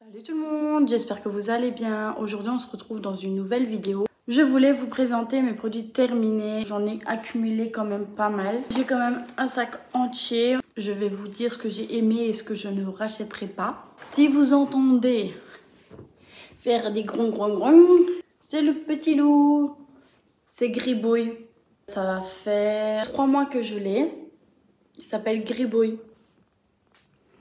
Salut tout le monde, j'espère que vous allez bien. Aujourd'hui on se retrouve dans une nouvelle vidéo. Je voulais vous présenter mes produits terminés. J'en ai accumulé quand même pas mal. J'ai quand même un sac entier. Je vais vous dire ce que j'ai aimé et ce que je ne rachèterai pas. Si vous entendez faire des grong grong grong, c'est le petit loup. C'est Gribouille. Ça va faire 3 mois que je l'ai. Il s'appelle Gribouille.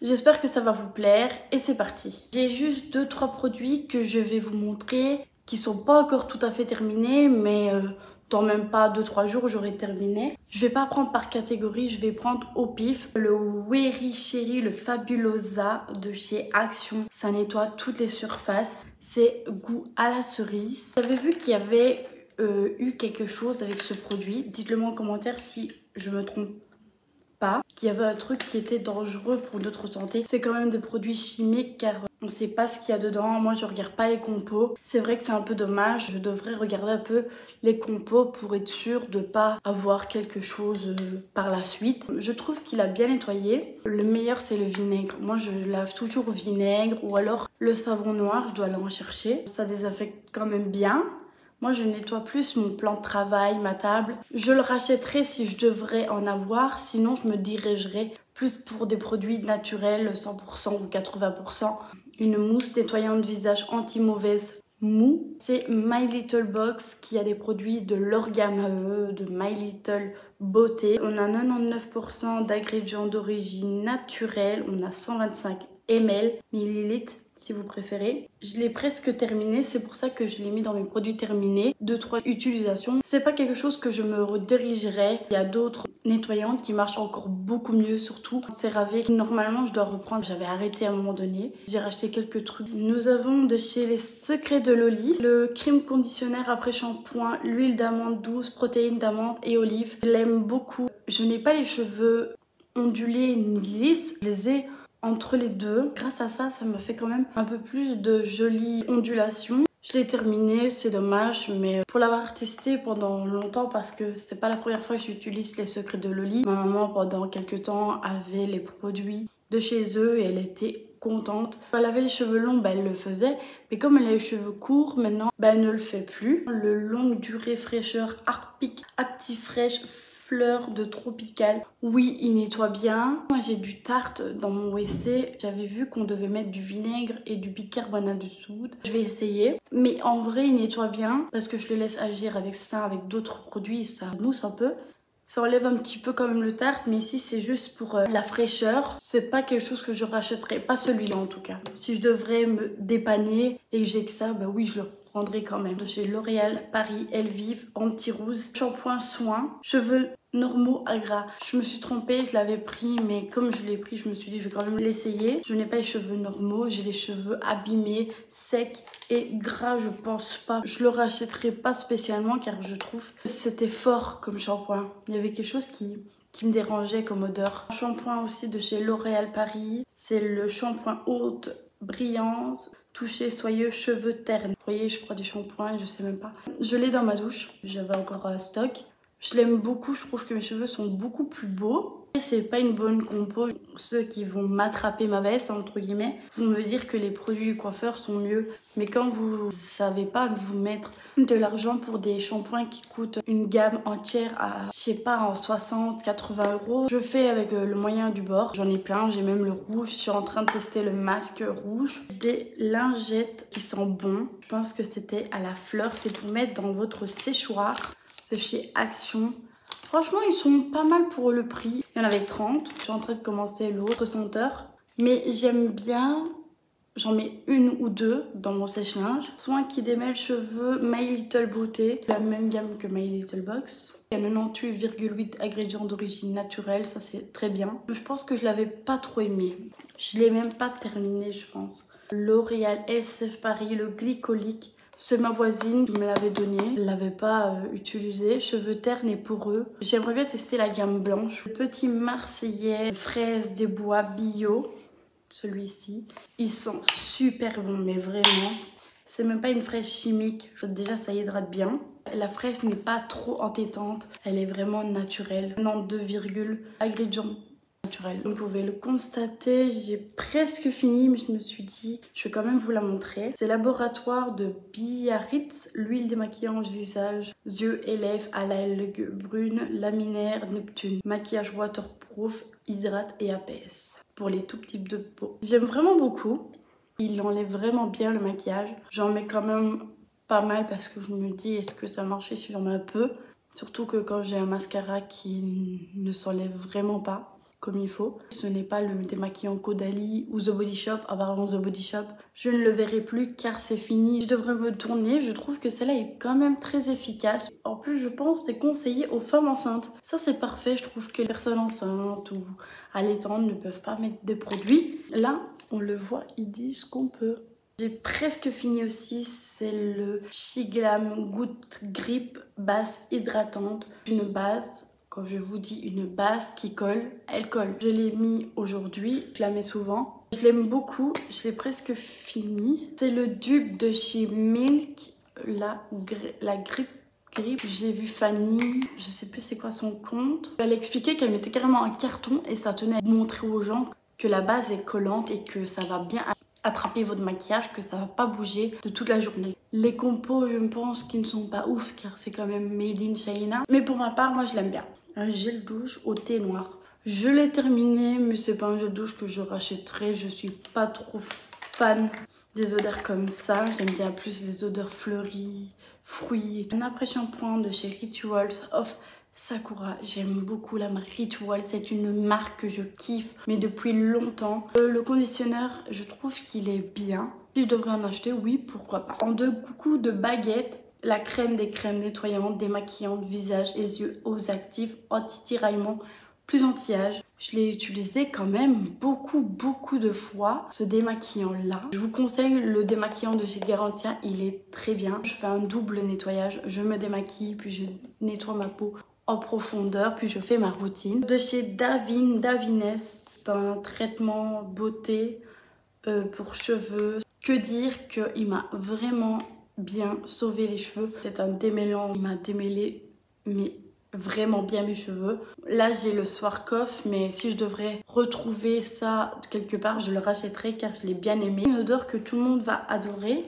J'espère que ça va vous plaire et c'est parti. J'ai juste 2-3 produits que je vais vous montrer qui sont pas encore tout à fait terminés, mais dans même pas 2-3 jours j'aurai terminé. Je vais pas prendre par catégorie, je vais prendre au pif le Weary Cherry, le Fabulosa de chez Action. Ça nettoie toutes les surfaces, c'est goût à la cerise. J'avais vu qu'il y avait eu quelque chose avec ce produit. Dites-le moi en commentaire si je me trompe pas, qu'il y avait un truc qui était dangereux pour notre santé. C'est quand même des produits chimiques car on sait pas ce qu'il y a dedans. Moi je regarde pas les compos. C'est vrai que c'est un peu dommage. Je devrais regarder un peu les compos pour être sûre de pas avoir quelque chose par la suite. Je trouve qu'il a bien nettoyé. Le meilleur c'est le vinaigre. Moi je lave toujours au vinaigre ou alors le savon noir, je dois aller en chercher. Ça désinfecte quand même bien. Moi, je nettoie plus mon plan de travail, ma table. Je le rachèterai si je devrais en avoir. Sinon, je me dirigerai plus pour des produits naturels, 100% ou 80%. Une mousse nettoyante visage anti-mauvaise mou. C'est My Little Box qui a des produits de leur gamme à eux, de My Little Beauté. On a 99% d'ingrédients d'origine naturelle. On a 125 ml si vous préférez. Je l'ai presque terminé, c'est pour ça que je l'ai mis dans mes produits terminés. 2-3 utilisations. C'est pas quelque chose que je me redirigerai. Il y a d'autres nettoyantes qui marchent encore beaucoup mieux, surtout CeraVe. Normalement, je dois reprendre. J'avais arrêté à un moment donné. J'ai racheté quelques trucs. Nous avons de chez Les Secrets de Loli le crème conditionnaire après shampoing, l'huile d'amande douce, protéines d'amande et olive. Je l'aime beaucoup. Je n'ai pas les cheveux ondulés ni lisses. Je les ai entre les deux. Grâce à ça, ça me fait quand même un peu plus de jolies ondulations. Je l'ai terminé, c'est dommage, mais pour l'avoir testé pendant longtemps, parce que c'est pas la première fois que j'utilise Les Secrets de Loli. Ma maman, pendant quelques temps, avait les produits de chez eux et elle était contente. Quand elle avait les cheveux longs, elle le faisait, mais comme elle a les cheveux courts, maintenant, elle ne le fait plus. Le longue durée fraîcheur Harpic Active Fresh fleur de tropical. Oui, il nettoie bien. Moi, j'ai du Tarte dans mon WC. J'avais vu qu'on devait mettre du vinaigre et du bicarbonate de soude. Je vais essayer. Mais en vrai, il nettoie bien parce que je le laisse agir avec ça, avec d'autres produits et ça mousse un peu. Ça enlève un petit peu quand même le Tarte, mais ici c'est juste pour la fraîcheur. C'est pas quelque chose que je rachèterai, pas celui-là en tout cas. Si je devrais me dépanner et que j'ai que ça, bah oui, je le prendrai quand même. De chez L'Oréal Paris Elvive Anti-Rousse, shampoing soin, cheveux normaux à gras. Je me suis trompée, je l'avais pris, mais comme je l'ai pris, je me suis dit je vais quand même l'essayer. Je n'ai pas les cheveux normaux, j'ai les cheveux abîmés, secs et gras, je pense pas. Je le rachèterai pas spécialement car je trouve que c'était fort comme shampoing. Il y avait quelque chose qui me dérangeait comme odeur. Un shampoing aussi de chez L'Oréal Paris, c'est le shampoing haute brillance. Toucher soyeux, cheveux ternes. Vous voyez, je prends des shampoings, je sais même pas. Je l'ai dans ma douche, j'avais encore un stock. Je l'aime beaucoup, je trouve que mes cheveux sont beaucoup plus beaux. C'est pas une bonne compo. Ceux qui vont m'attraper ma veste, entre guillemets, vont me dire que les produits du coiffeur sont mieux. Mais quand vous savez pas vous mettre de l'argent pour des shampoings qui coûtent une gamme entière à, je sais pas, en 60-80 euros, je fais avec le moyen du bord. J'en ai plein, j'ai même le rouge. Je suis en train de tester le masque rouge. Des lingettes qui sont bons. Je pense que c'était à la fleur. C'est pour mettre dans votre séchoir. C'est chez Action. Franchement, ils sont pas mal pour le prix. Il y en avait 30. Je suis en train de commencer l'autre senteur. Mais j'aime bien. J'en mets une ou deux dans mon sèche-linge. Soin qui démêle cheveux My Little Beauté. La même gamme que My Little Box. Il y a 98,8 ingrédients d'origine naturelle. Ça, c'est très bien. Je pense que je l'avais pas trop aimé. Je l'ai même pas terminé, je pense. L'Oréal SF Paris, le glycolique. C'est ma voisine qui me l'avait donné. Je ne l'avais pas utilisé. Cheveux ternes et poreux. J'aimerais bien tester la gamme blanche. Le petit Marseillais fraise des bois bio. Celui-ci. Ils sont super bons, mais vraiment. C'est même pas une fraise chimique. Déjà, ça hydrate bien. La fraise n'est pas trop entêtante. Elle est vraiment naturelle. 92, ingrédients naturel. Vous pouvez le constater, j'ai presque fini, mais je me suis dit, je vais quand même vous la montrer. C'est Laboratoire de Biarritz, l'huile démaquillante visage, yeux et lèvres à l'algue brune, laminaire, Neptune, maquillage waterproof, hydrate et apaise pour les tout types de peau. J'aime vraiment beaucoup. Il enlève vraiment bien le maquillage. J'en mets quand même pas mal parce que je me dis, est-ce que ça marchait si j'en mets un peu? Surtout que quand j'ai un mascara qui ne s'enlève vraiment pas comme il faut. Ce n'est pas le démaquillant Caudalie ou The Body Shop. Apparemment The Body Shop, je ne le verrai plus car c'est fini. Je devrais me tourner. Je trouve que celle-là est quand même très efficace. En plus, je pense que c'est conseillé aux femmes enceintes. Ça, c'est parfait. Je trouve que les personnes enceintes ou allaitantes ne peuvent pas mettre des produits. Là, on le voit, ils disent qu'on peut. J'ai presque fini aussi, c'est le Shiglam Good Grip base hydratante. Une base, quand je vous dis une base qui colle, elle colle. Je l'ai mis aujourd'hui, je la mets souvent. Je l'aime beaucoup, je l'ai presque fini. C'est le dupe de chez Milk, la Grip. J'ai vu Fanny, je sais plus c'est quoi son compte. Elle expliquait qu'elle mettait carrément un carton et ça tenait à montrer aux gens que la base est collante et que ça va bien attraper votre maquillage, que ça va pas bouger de toute la journée. Les compos, je pense qu'ils ne sont pas ouf car c'est quand même made in China. Mais pour ma part, moi je l'aime bien. Un gel douche au thé noir. Je l'ai terminé, mais c'est pas un gel douche que je rachèterai. Je suis pas trop fan des odeurs comme ça. J'aime bien plus les odeurs fleuries, fruits. Un après-shampoing de chez Rituals of Sakura, j'aime beaucoup la marque Ritual, c'est une marque que je kiffe, mais depuis longtemps. Le conditionneur, je trouve qu'il est bien. Si je devrais en acheter, oui, pourquoi pas. En 2 coups de baguette, la crème des crèmes nettoyantes, démaquillantes, visage et yeux, eaux actives, anti-tiraillement, plus anti-âge. Je l'ai utilisé quand même beaucoup de fois, ce démaquillant-là. Je vous conseille le démaquillant de chez Garantia, il est très bien. Je fais un double nettoyage, je me démaquille, puis je nettoie ma peau en profondeur, puis je fais ma routine. De chez Davines, c'est un traitement beauté pour cheveux. Que dire qu'il m'a vraiment bien sauvé les cheveux. C'est un démêlant, il m'a démêlé mais vraiment bien mes cheveux. Là j'ai le Swarkoff, mais si je devrais retrouver ça quelque part, je le rachèterai car je l'ai bien aimé. Une odeur que tout le monde va adorer.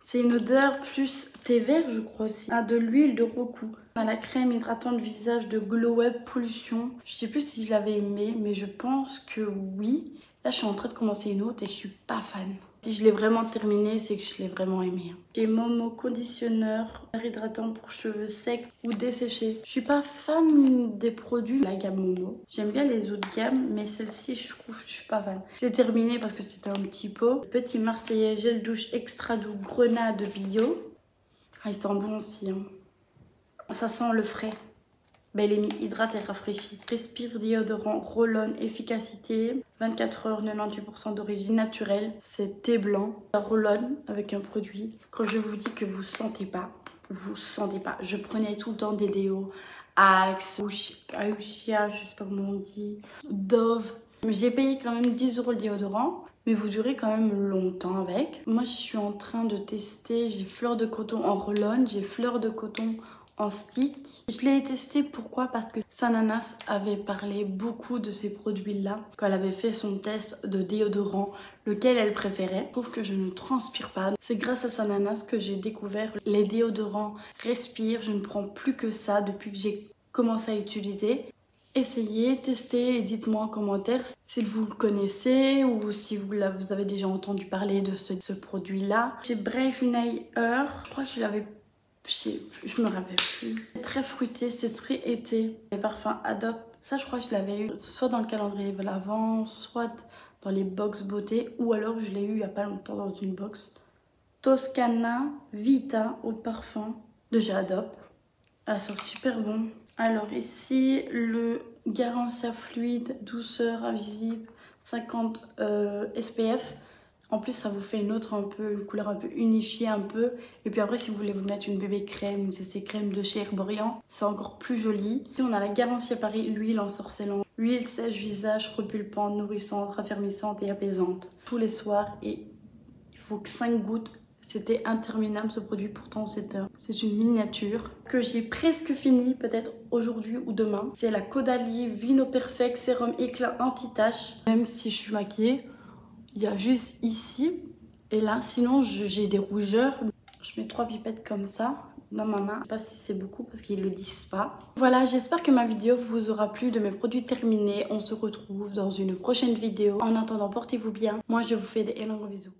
C'est une odeur plus thé vert, je crois aussi. Ah, de l'huile de Roku. On a la crème hydratante visage de Glow Web Pollution. Je sais plus si je l'avais aimé, mais je pense que oui. Là, je suis en train de commencer une autre et je suis pas fan. Si je l'ai vraiment terminé, c'est que je l'ai vraiment aimé. J'ai Momo conditionneur hydratant pour cheveux secs ou desséchés. Je suis pas fan des produits de la gamme Momo. J'aime bien les autres gammes, mais celle-ci, je trouve que je suis pas fan. Je l'ai terminé parce que c'était un petit pot. Petit Marseillais gel douche extra doux grenade bio. Ah, il sent bon aussi. Hein. Ça sent le frais. Bel Emi hydrate et rafraîchit. Respire déodorant, roll-on, efficacité, 24 heures, 98% d'origine naturelle. C'est thé blanc. Ça roll-on avec un produit. Quand je vous dis que vous sentez pas, vous sentez pas. Je prenais tout le temps des déos, Axe, Aouchia, je sais pas comment on dit, Dove. J'ai payé quand même 10 € le déodorant. Mais vous durez quand même longtemps avec. Moi, je suis en train de tester. J'ai fleur de coton en roll-on, j'ai fleur de coton en stick. Je l'ai testé, pourquoi? Parce que Sananas avait parlé beaucoup de ces produits-là quand elle avait fait son test de déodorant, lequel elle préférait. Je trouve que je ne transpire pas. C'est grâce à Sananas que j'ai découvert les déodorants Respire. Je ne prends plus que ça depuis que j'ai commencé à utiliser. Essayez, testez et dites-moi en commentaire si vous le connaissez ou si vous avez déjà entendu parler de ce produit-là. Chez Brave Nail Earth, je crois que je l'avais... Je me rappelle plus. C'est très fruité, c'est très été. Les parfums Adopt, ça je crois que je l'avais eu soit dans le calendrier de l'Avent, soit dans les box beauté, ou alors je l'ai eu il y a pas longtemps dans une box. Toscana Vita eau de parfum de chez Adopt. Ah, ça sent super bon. Alors ici, le Garantia fluide, douceur invisible, 50 SPF. En plus, ça vous fait une couleur un peu unifiée un peu. Et puis après, si vous voulez vous mettre une bébé crème, une CC crème de chez Herborian, c'est encore plus joli. Ici, on a la Garantia Paris, l'huile ensorcelante. L'huile sèche visage, repulpante, nourrissante, raffermissante et apaisante. Tous les soirs, et il faut que 5 gouttes C'était interminable ce produit, pourtant c'est une miniature que j'ai presque fini, peut-être aujourd'hui ou demain. C'est la Caudalie Vino Perfect Sérum Éclat Anti-Tache. Même si je suis maquillée, il y a juste ici et là. Sinon j'ai des rougeurs. Je mets 3 pipettes comme ça dans ma main. Je sais pas si c'est beaucoup parce qu'ils le disent pas. Voilà, j'espère que ma vidéo vous aura plu de mes produits terminés. On se retrouve dans une prochaine vidéo. En attendant, portez-vous bien. Moi, je vous fais des énormes bisous.